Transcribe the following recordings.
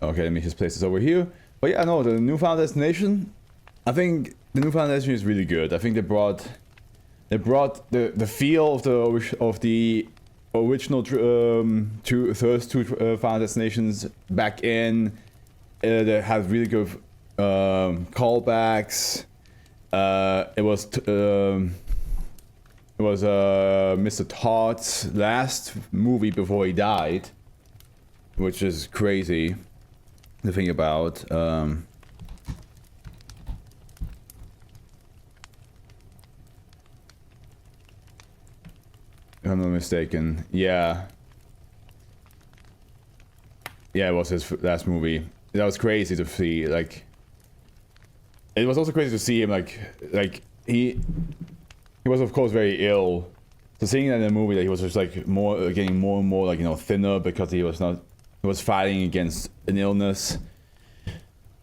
Okay, let me just place this over here. But yeah, no, the new Final Destination, I think the new Final Destination is really good. I think they brought the feel of the original first two Final Destinations back in. They had really good callbacks. It was Mr. Todd's last movie before he died, which is crazy to think about. If I'm not mistaken, yeah, it was his last movie. That was crazy to see. Like, it was also crazy to see him like he was of course very ill. So seeing that in the movie that he was just like getting more and more like, you know, thinner because he was fighting against an illness.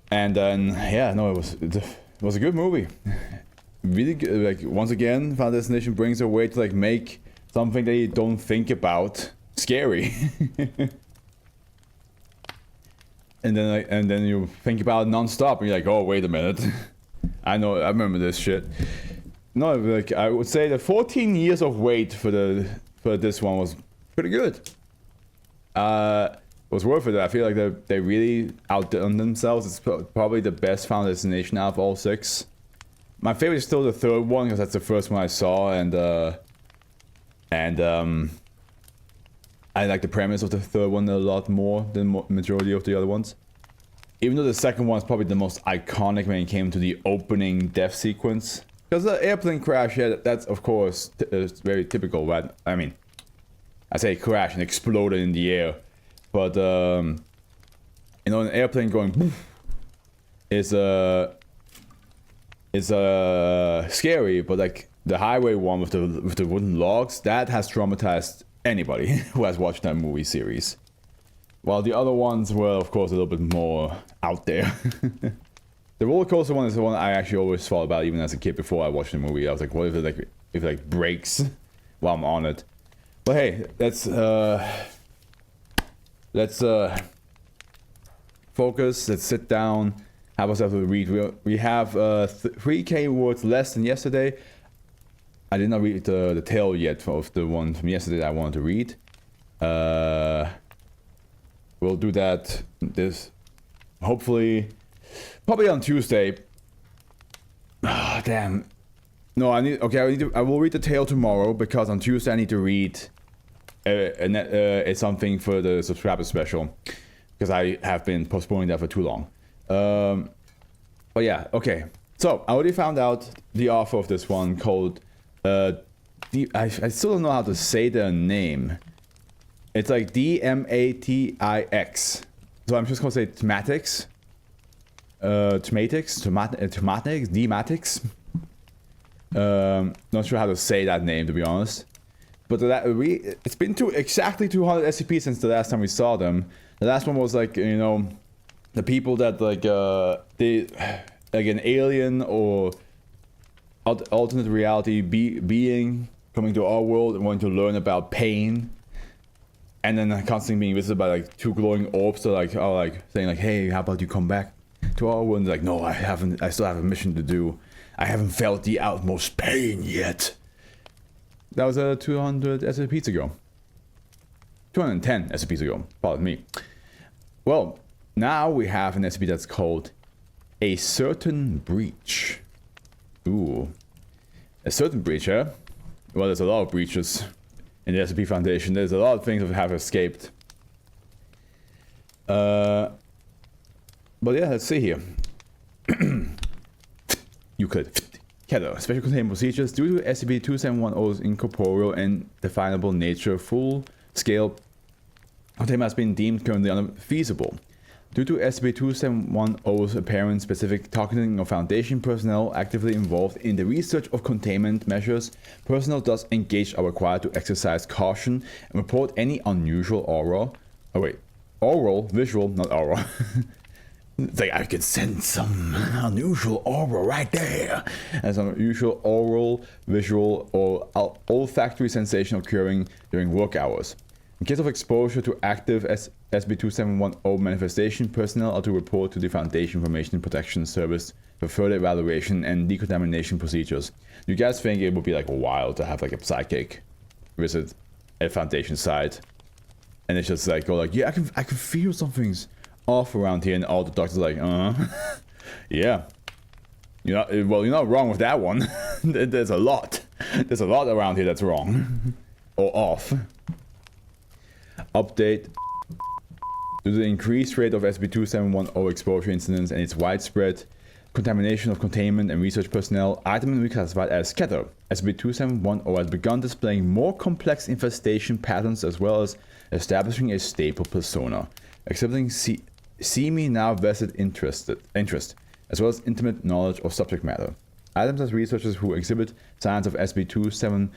And then yeah, no, it was a good movie. Really good. Like, once again, Final Destination brings a way to like make something that you don't think about scary. And then you think about it non-stop and you're like, oh, wait a minute. I remember this shit. No, like, I would say the 14 years of wait for this one was pretty good. It was worth it. I feel like they really outdone themselves. It's probably the best Final Destination out of all 6. My favorite is still the 3rd one because that's the first one I saw, and I like the premise of the 3rd one a lot more than majority of the other ones. Even though the 2nd one is probably the most iconic when it came to the opening death sequence. Because the airplane crash, yeah, that's of course very typical, right? I mean, I say crash and exploded in the air. But, you know, an airplane going poof is scary, but like the highway one with the wooden logs, that has traumatized anybody who has watched that movie series. While the other ones were, of course, a little bit more out there. The roller coaster one is the one I actually always thought about, even as a kid before I watched the movie. I was like, what if it breaks while I'm on it? But hey, let's focus. Let's sit down. Have ourselves a read. We have 3K words less than yesterday. I did not read the tale yet of the one from yesterday that I wanted to read. We'll do that hopefully, probably on Tuesday. Ah, damn. No, I will read the tale tomorrow because on Tuesday I need to read something for the subscriber special because I have been postponing that for too long. But yeah, okay. So I already found out the author of this one called I still don't know how to say their name. It's like DMATIX. So I'm just gonna say Thematics. Thematics. Not sure how to say that name, to be honest. But it's been exactly 200 SCP since the last time we saw them. The last one was like, you know, the people that like they like an alien or alternate reality being coming to our world and wanting to learn about pain, and then constantly being visited by like 2 glowing orbs that are like saying like, hey, how about you come back to our world? And like, no, I still have a mission to do. I haven't felt the utmost pain yet. That was 200 SCPs ago. 210 SCPs ago, pardon me. Well, now we have an SCP that's called A Certain Breach. Ooh. A certain breach, huh? Well, there's a lot of breaches in the SCP Foundation. There's a lot of things that have escaped. But yeah, let's see here. You could. Kettle. Special containment procedures. Due to SCP-2710's incorporeal and definable nature, full-scale containment has been deemed currently unfeasible. Due to SCP-2710's apparent specific targeting of Foundation personnel actively involved in the research of containment measures, personnel thus engaged are required to exercise caution and report any unusual oral, visual, not oral. It's like, I could sense some unusual aura right there. And some unusual oral, visual, or olfactory sensation occurring during work hours. In case of exposure to active SCP-2710 manifestation personnel are to report to the Foundation Information Protection Service for further evaluation and decontamination procedures. You guys think it would be like wild to have like a psychic visit a Foundation site, and it's just like go like, yeah, I can feel something's off around here, and all the doctors are like, yeah, you're not wrong with that one. There's a lot around here that's wrong or off. Update. Due to the increased rate of SCP-2710 exposure incidents and its widespread contamination of containment and research personnel, item reclassified as scatter. SCP-2710 has begun displaying more complex infestation patterns as well as establishing a stable persona, exhibiting seeming now vested interest, as well as intimate knowledge of subject matter. Items as researchers who exhibit signs of SCP-2710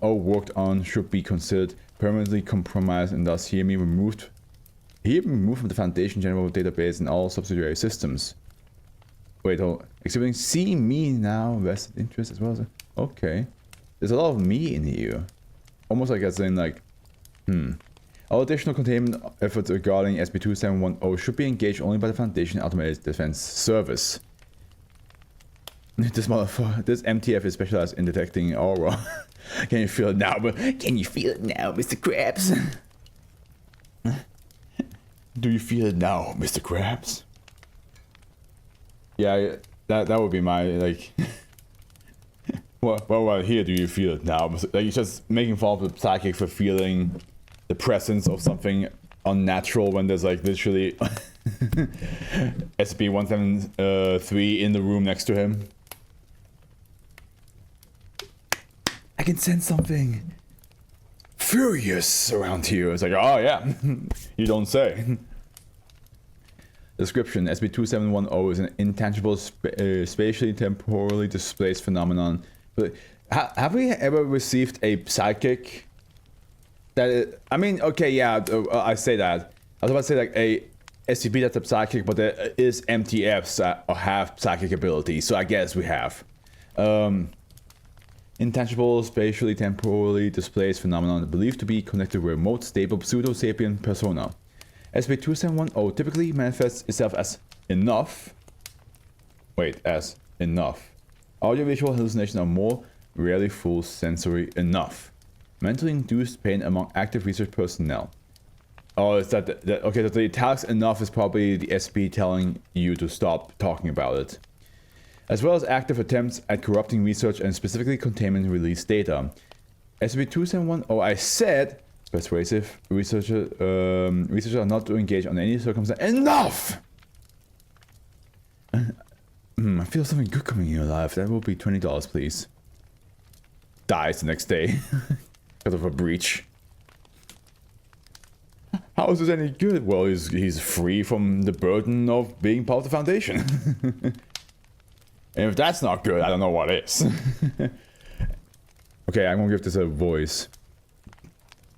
worked on should be considered permanently compromised and thus hereby removed from the Foundation General Database and all subsidiary systems. Wait, exhibiting see me now vested interest as well as okay. There's a lot of me in here. Almost like as in like, All additional containment efforts regarding SCP-2710 should be engaged only by the Foundation Automated Defense Service. This MTF is specialized in detecting aura. Can you feel it now? Can you feel it now, Mr. Krabs? Do you feel it now, Mr. Krabs? Yeah, that would be my, like... well, here, do you feel it now? Like, it's just making fun of the psychic for feeling the presence of something unnatural when there's, like, literally SCP-173 in the room next to him. I can sense something furious around here. It's like, oh yeah, you don't say. Description: SCP-2710 is an intangible, spatially temporally displaced phenomenon. But have we ever received a psychic that? I mean, okay, yeah, I say that. I was about to say like a SCP that's a psychic, but there is MTFs that have psychic abilities. So I guess we have. Intangible, spatially temporally displaced phenomenon believed to be connected with remote, stable pseudo-sapient persona. SCP-2710 typically manifests itself as enough. As enough. Audiovisual hallucinations are more rarely full sensory enough. Mentally induced pain among active research personnel. Oh, is that okay? So the italics enough is probably the SCP telling you to stop talking about it. As well as active attempts at corrupting research and specifically containment release data. SCP-2710, I said, persuasive researchers are not to engage on any circumstance. Enough! I feel something good coming in your life. That will be $20, please. Dies the next day because of a breach. How is this any good? Well, he's free from the burden of being part of the Foundation. And if that's not good, I don't know what is. Okay, I'm gonna give this a voice.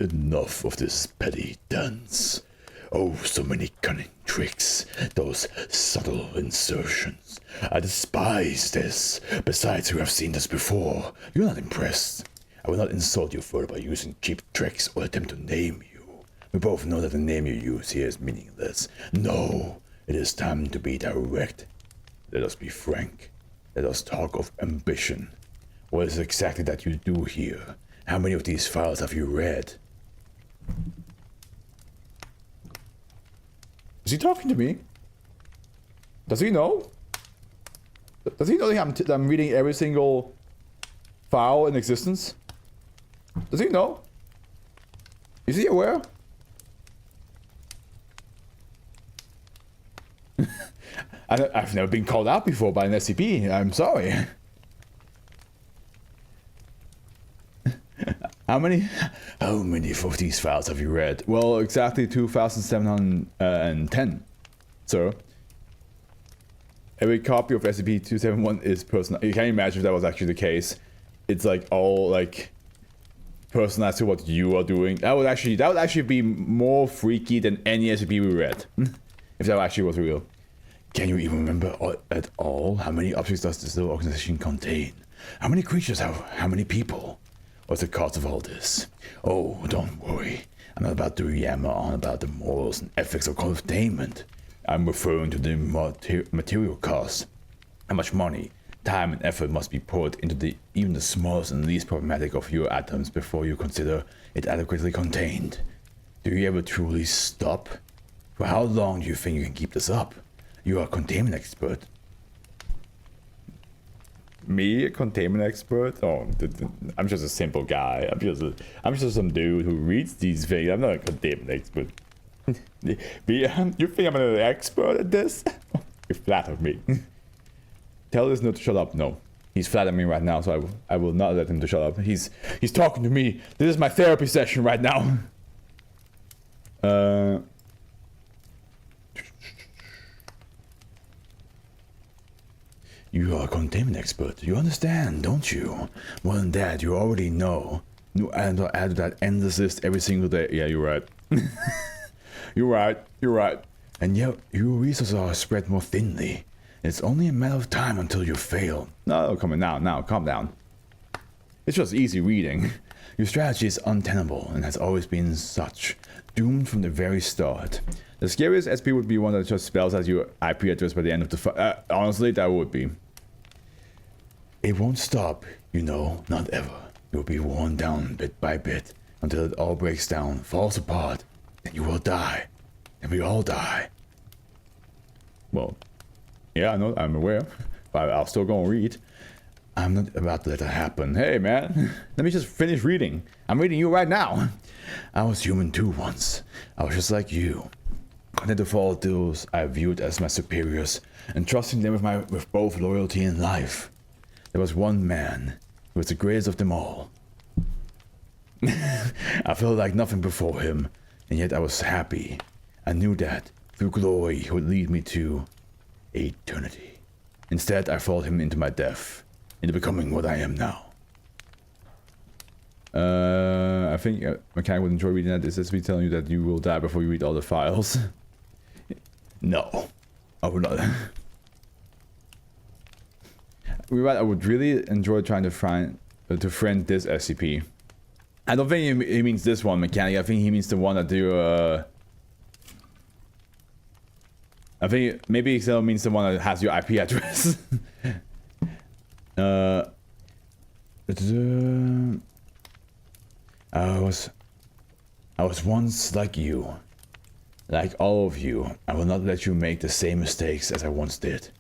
Enough of this petty dance. Oh, so many cunning tricks. Those subtle insertions. I despise this. Besides, you have seen this before. You're not impressed. I will not insult you further by using cheap tricks or attempt to name you. We both know that the name you use here is meaningless. No, it is time to be direct. Let us be frank. Let us talk of ambition. What is it exactly that you do here? How many of these files have you read? Is he talking to me? Does he know? Does he know that I'm reading every single file in existence? Does he know? Is he aware? I've never been called out before by an SCP. I'm sorry. How many of these files have you read? Well, exactly 2,710, sir. Every copy of SCP-271 is personal. You can't imagine if that was actually the case. It's like all like personalized to what you are doing. That would actually be more freaky than any SCP we read. If that actually was real. Can you even remember at all? How many objects does this little organization contain? How many creatures? How many people? What's the cost of all this? Oh, don't worry. I'm not about to yammer on about the morals and ethics of containment. I'm referring to the material costs. How much money, time, and effort must be poured into even the smallest and least problematic of your atoms before you consider it adequately contained. Do you ever truly stop? For how long do you think you can keep this up? You are a containment expert. Me, a containment expert? Oh, I'm just a simple guy. I'm just some dude who reads these things. I'm not a containment expert. You think I'm an expert at this? You flatter me. Tell this nerd to shut up. No, he's flattering me right now, so I will not let him to shut up. He's talking to me. This is my therapy session right now. You are a containment expert. You understand, don't you? More than that, you already know. You add to that endless list every single day. Yeah, you're right. You're right. And yet, your resources are spread more thinly. It's only a matter of time until you fail. No, come on now, calm down. It's just easy reading. Your strategy is untenable and has always been such. Doomed from the very start. The scariest SP would be one that just spells out your IP address by the end of the fight. Honestly, that would be. It won't stop, you know, not ever. You'll be worn down bit by bit until it all breaks down, falls apart, and you will die. And we all die. Well, yeah, I know, I'm aware, but I'll still go and read. I'm not about to let that happen. Hey, man, let me just finish reading. I'm reading you right now. I was human too once. I was just like you. Content to follow those I viewed as my superiors, and trusting them with both loyalty and life. There was one man who was the greatest of them all. I felt like nothing before him, and yet I was happy. I knew that, through glory, he would lead me to eternity. Instead, I followed him into my death, into becoming what I am now. I think a mechanic would enjoy reading that. This is me telling you that you will die before you read all the files. No, I would not. I would really enjoy trying to friend this SCP. I don't think he means this one, mechanic. I think he means the one that you. I think maybe Excel means the one that has your IP address. I was once like you. Like all of you, I will not let you make the same mistakes as I once did.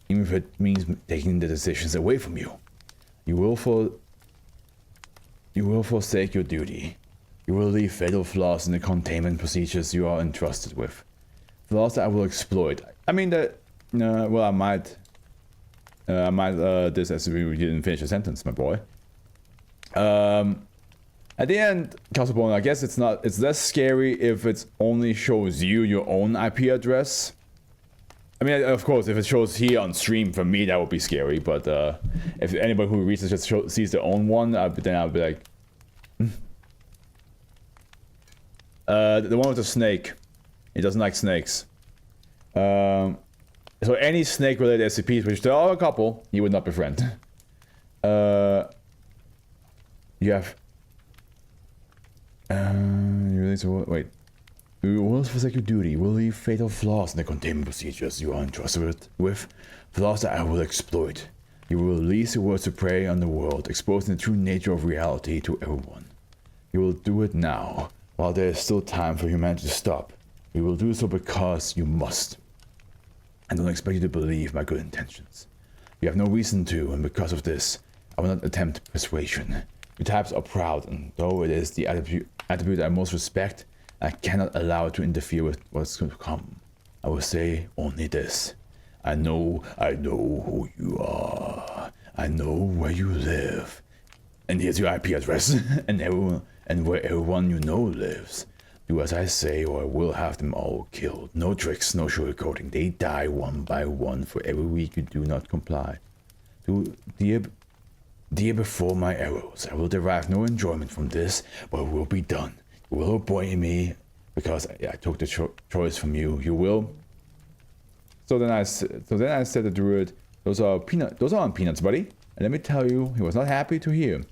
Even if it means taking the decisions away from you. You will forsake your duty. You will leave fatal flaws in the containment procedures you are entrusted with. Flaws that I will exploit. I mean that, well, I might, this as we didn't finish a sentence, my boy. At the end, Castlebone, I guess it's less scary if it only shows you your own IP address. I mean, of course, if it shows here on stream for me, that would be scary. But if anybody who reads it just sees their own one, then I'll be like, the one with the snake. He doesn't like snakes. So any snake-related SCPs, which there are a couple, he would not befriend. You have. Wait. You will forsake your duty. Will leave fatal flaws in the containment procedures you are entrusted with. Flaws that I will exploit. You will release your words to prey on the world, exposing the true nature of reality to everyone. You will do it now, while there is still time for humanity to stop. You will do so because you must. I don't expect you to believe my good intentions. You have no reason to, and because of this, I will not attempt persuasion. Your types are proud, and though it is the attribute I most respect, I cannot allow it to interfere with what's to come. I will say only this. I know who you are. I know where you live. And here's your IP address, and where everyone you know lives. Do as I say, or I will have them all killed. No tricks, no sugarcoating. They die one by one for every week you do not comply. Dear before my arrows, I will derive no enjoyment from this, but it will be done. You will obey me, because I took the choice from you. You will. So then I said to the druid, those are on peanuts, buddy. And let me tell you, he was not happy to hear.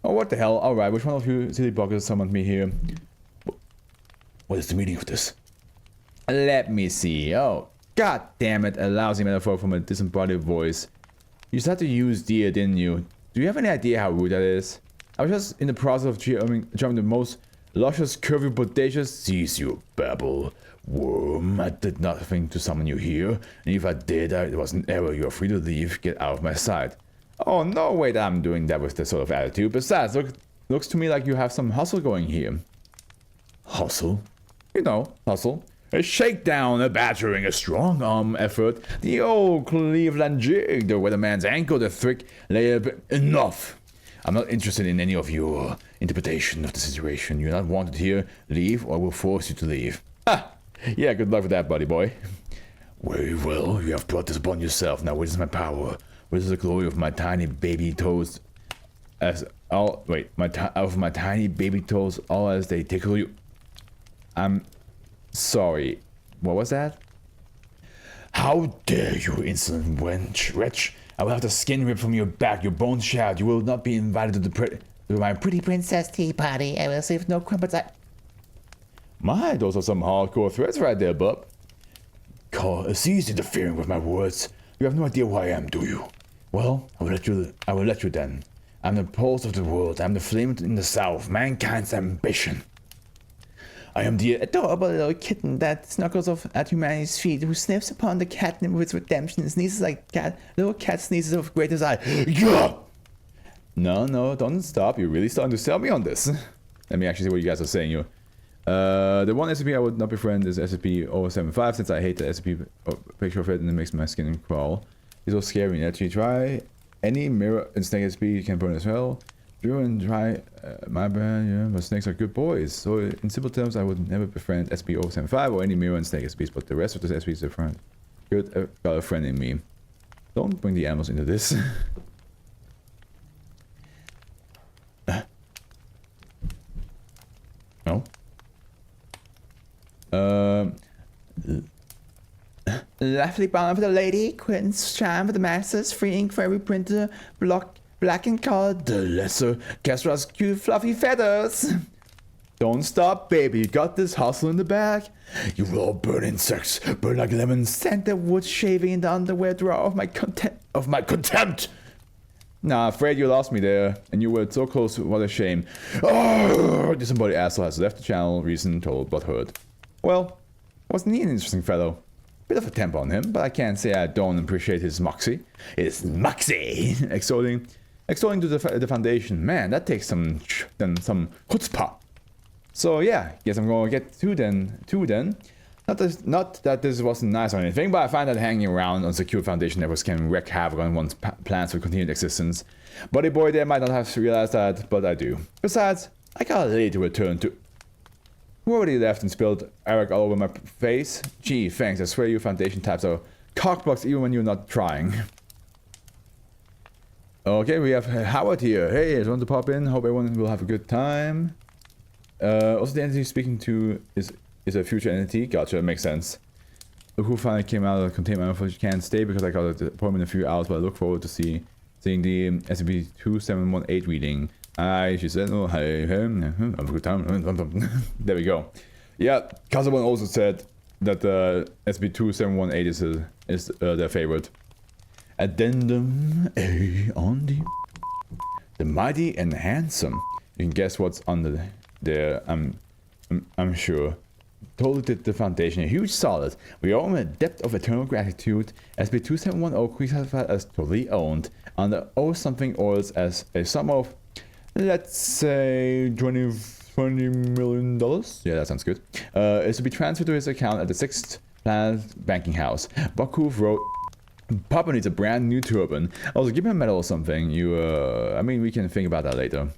Oh, what the hell? Alright, which one of you silly buggers summoned me here? What is the meaning of this? Let me see. Oh, god damn it. A lousy metaphor from a disembodied voice. You just had to use dear, didn't you? Do you have any idea how rude that is? I was just in the process of drumming the most luscious, curvy, bodacious. Cease your babble, worm. I did nothing to summon you here. And if I did, it was an error. You are free to leave. Get out of my sight. Oh, no way that I'm doing that with this sort of attitude. Besides, looks to me like you have some hustle going here. Hustle? You know, hustle. A shakedown, a battering, a strong arm effort. The old Cleveland jig, the weatherman's ankle, the thick layup. Enough! I'm not interested in any of your interpretation of the situation. You're not wanted here. Leave, or I will force you to leave. Ah! Yeah, good luck with that, buddy boy. Very well, you have brought this upon yourself. Now, what is my power? What is the glory of my tiny baby toes? Of my tiny baby toes, all as they tickle you. I'm sorry. What was that? How dare you, insolent wretch! I will have the skin ripped from your back, your bones shattered. You will not be invited to my pretty princess tea party. I will save no crumpets. My, those are some hardcore threats right there, bub. Cease interfering with my words. You have no idea who I am, do you? Well, I will let you then. I'm the pulse of the world. I'm the flame in the south. Mankind's ambition. I am the adorable little kitten that snuggles at humanity's feet, who sniffs upon the catnip with redemption and sneezes like little cat sneezes of great desire. Yeah! No, don't stop. You're really starting to sell me on this. Let me actually see what you guys are saying here. The one SCP I would not befriend is SCP-075, since I hate the SCP picture of it and it makes my skin crawl. He's so scary and actually try any mirror and snake SCP you can burn as well. Drew and try my bad, yeah, but snakes are good boys. So in simple terms, I would never befriend SCP-075 or any mirror and snake SCPs, but the rest of the SCPs are friend. Good, got a friend in me. Don't bring the animals into this. No? Lovely bound for the lady, Quentin's charm for the masses, free ink for every printer, black and colored, the lesser Castra's cute fluffy feathers. Don't stop, baby, you got this hustle in the bag. You will all burn insects, burn like lemons, scented wood shaving in the underwear drawer of my contempt. Nah, afraid you lost me there, and you were so close, what a shame. Oh, disembodied asshole has left the channel, reason told but heard. Well, wasn't he an interesting fellow? Bit of a temper on him, but I can't say I don't appreciate his moxie. His moxie! Extolling to the Foundation. Man, that takes some chutzpah. So yeah, guess I'm gonna get two then. Not that this wasn't nice or anything, but I find that hanging around on secure Foundation networks can wreak havoc on one's plans for continued existence. Buddy boy there might not have realized that, but I do. Besides, I got a lady to return to. Who already left and spilled Eric all over my face? Gee, thanks, I swear you Foundation types are cockblocks even when you're not trying. Okay, we have Howard here. Hey, I just want to pop in. Hope everyone will have a good time. Also, the entity speaking to is a future entity. Gotcha, makes sense. Look who finally came out of the containment. Unfortunately, can't stay because I got an appointment in a few hours, but I look forward to seeing the SCP-2718 reading. Hi, she said, oh, hey, have a good time. There we go. Yeah, Kazawan also said that SCP-2718 is their favorite. Addendum A on the mighty and handsome. You can guess what's under there. I'm sure. Totally did the Foundation a huge solid. We owe him a debt of eternal gratitude. SCP-2710 classified as totally owned under O something orders as a sum of, let's say, $20 million. Yeah, that sounds good. Is to be transferred to his account at the 6th Planet Banking House. Bakuv wrote, Papa needs a brand new turban. Also, give him a medal or something. I mean, we can think about that later.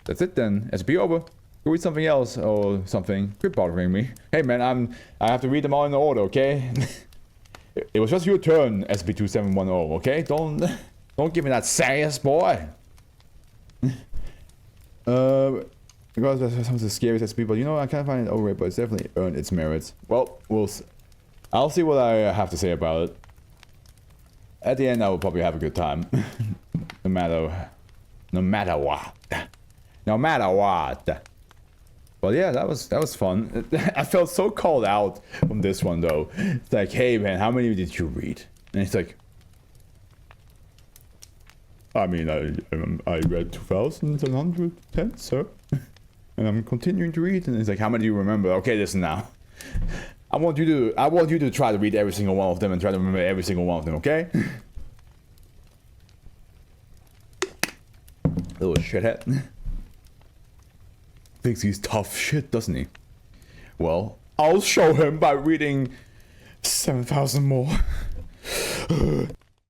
That's it then. SCP over. Go read something else or something. Quit bothering me. Hey man, I have to read them all in order, okay? It was just your turn, SCP-2710, okay? Don't give me that serious, boy. Because that's some of the scariest SCP, but you know, I can't find it overrated, but it's definitely earned its merits. Well, I'll see what I have to say about it. At the end, I will probably have a good time. No matter what. But yeah, that was fun. I felt so called out from this one though. It's like, hey man, how many did you read? And it's like, I mean, I read 2,110, sir. And I'm continuing to read. And it's like, how many do you remember? Okay, listen now. I want you to try to read every single one of them and try to remember every single one of them, okay? Little shithead. Thinks he's tough shit, doesn't he? Well, I'll show him by reading 7,000 more.